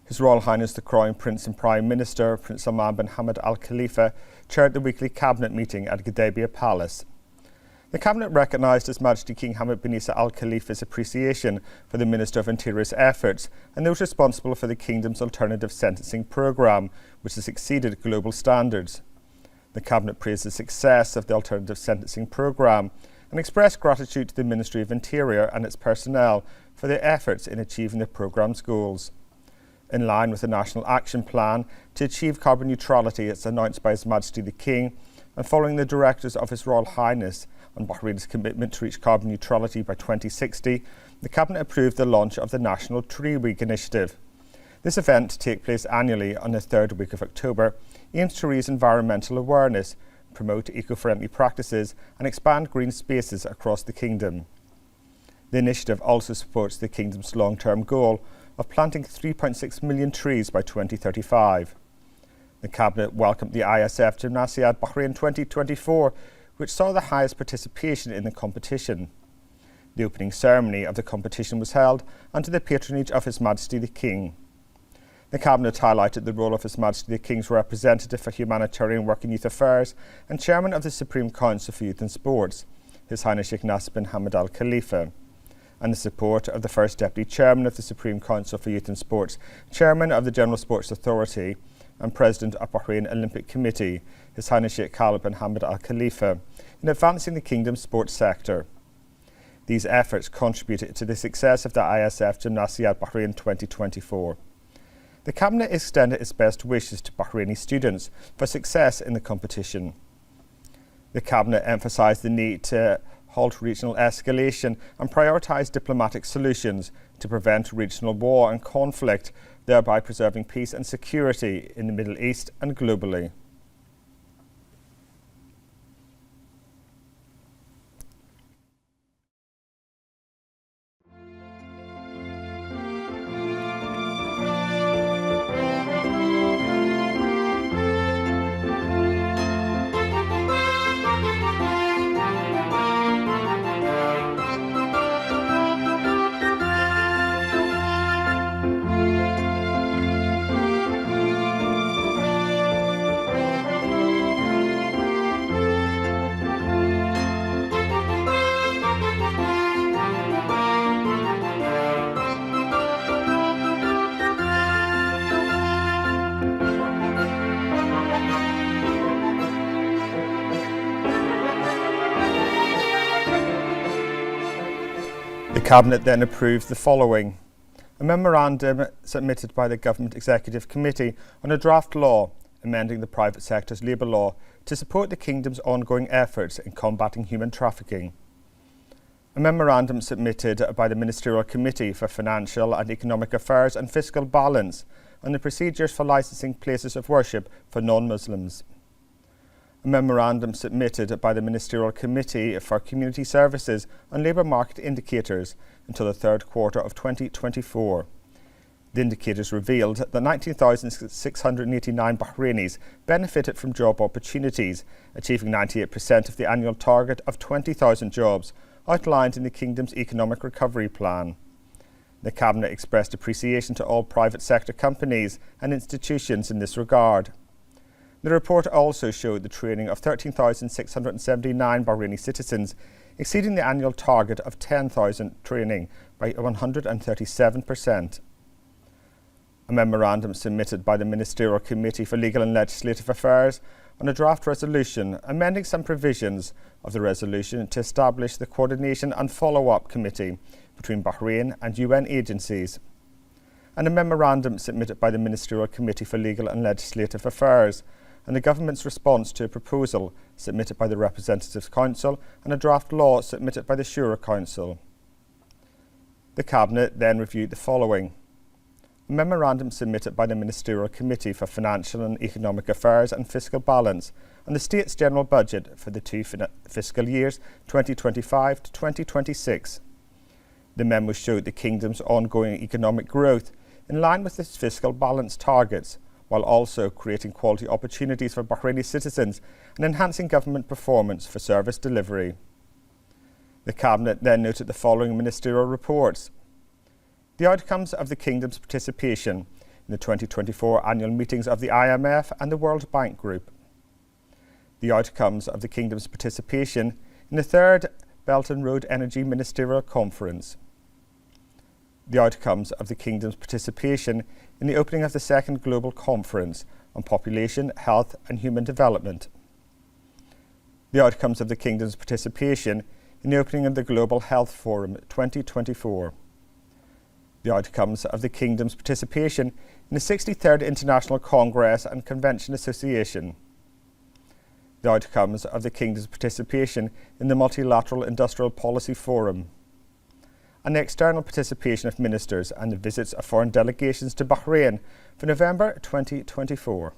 His Royal Highness the Crown Prince and Prime Minister, Prince Salman bin Hamad Al Khalifa, chaired the weekly Cabinet meeting at Gudaibiya Palace. The Cabinet recognised His Majesty King Hamad bin Isa Al Khalifa's appreciation for the Minister of Interior's efforts and those responsible for the Kingdom's alternative sentencing programme, which has exceeded global standards. The Cabinet praised the success of the alternative sentencing programme and expressed gratitude to the Ministry of Interior and its personnel for their efforts in achieving the programme's goals. In line with the National Action Plan to achieve carbon neutrality as announced by His Majesty the King, and following the directives of His Royal Highness on Bahrain's commitment to reach carbon neutrality by 2060, the Cabinet approved the launch of the National Tree Week initiative. This event, to take place annually on the third week of October, aims to raise environmental awareness, promote eco-friendly practices and expand green spaces across the Kingdom. The initiative also supports the Kingdom's long-term goal of planting 3.6 million trees by 2035. The Cabinet welcomed the ISF Gymnasiad Bahrain 2024, which saw the highest participation in the competition. The opening ceremony of the competition was held under the patronage of His Majesty the King. The Cabinet highlighted the role of His Majesty the King's representative for humanitarian work and youth affairs and Chairman of the Supreme Council for Youth and Sports, His Highness Highness bin Hamad Al Khalifa, and the support of the First Deputy Chairman of the Supreme Council for Youth and Sports, Chairman of the General Sports Authority and President of Bahrain Olympic Committee, His Highness Sheikh Khalid bin Hamad Al Khalifa, in advancing the Kingdom's sports sector. These efforts contributed to the success of the ISF Gymnasiad Bahrain 2024. The Cabinet extended its best wishes to Bahraini students for success in the competition. The Cabinet emphasised the need to halt regional escalation and prioritise diplomatic solutions to prevent regional war and conflict, thereby preserving peace and security in the Middle East and globally. The Cabinet then approved the following: a memorandum submitted by the Government Executive Committee on a draft law amending the private sector's labour law to support the Kingdom's ongoing efforts in combating human trafficking. A memorandum submitted by the Ministerial Committee for Financial and Economic Affairs and Fiscal Balance on the procedures for licensing places of worship for non-Muslims. A memorandum submitted by the Ministerial Committee for Community Services on labour market indicators until the third quarter of 2024. The indicators revealed that 19,689 Bahrainis benefited from job opportunities, achieving 98% of the annual target of 20,000 jobs outlined in the Kingdom's Economic Recovery Plan. The Cabinet expressed appreciation to all private sector companies and institutions in this regard. The report also showed the training of 13,679 Bahraini citizens, exceeding the annual target of 10,000 training by 137%. A memorandum submitted by the Ministerial Committee for Legal and Legislative Affairs on a draft resolution amending some provisions of the resolution to establish the Coordination and Follow-up Committee between Bahrain and UN agencies. And a memorandum submitted by the Ministerial Committee for Legal and Legislative Affairs and the Government's response to a proposal submitted by the Representatives Council and a draft law submitted by the Shura Council. The Cabinet then reviewed the following: a memorandum submitted by the Ministerial Committee for Financial and Economic Affairs and Fiscal Balance on the State's General Budget for the two fiscal years 2025 to 2026. The memo showed the Kingdom's ongoing economic growth in line with its fiscal balance targets, while also creating quality opportunities for Bahraini citizens and enhancing government performance for service delivery. The Cabinet then noted the following ministerial reports: the outcomes of the Kingdom's participation in the 2024 annual meetings of the IMF and the World Bank Group. The outcomes of the Kingdom's participation in the 3rd Belt and Road Energy Ministerial Conference. The outcomes of the Kingdom's participation in the opening of the 2nd Global Conference on Population, Health and Human Development. The outcomes of the Kingdom's participation in the opening of the Global Health Forum 2024. The outcomes of the Kingdom's participation in the 63rd International Congress and Convention Association. The outcomes of the Kingdom's participation in the Multilateral Industrial Policy Forum. And the external participation of ministers and the visits of foreign delegations to Bahrain for November 2024.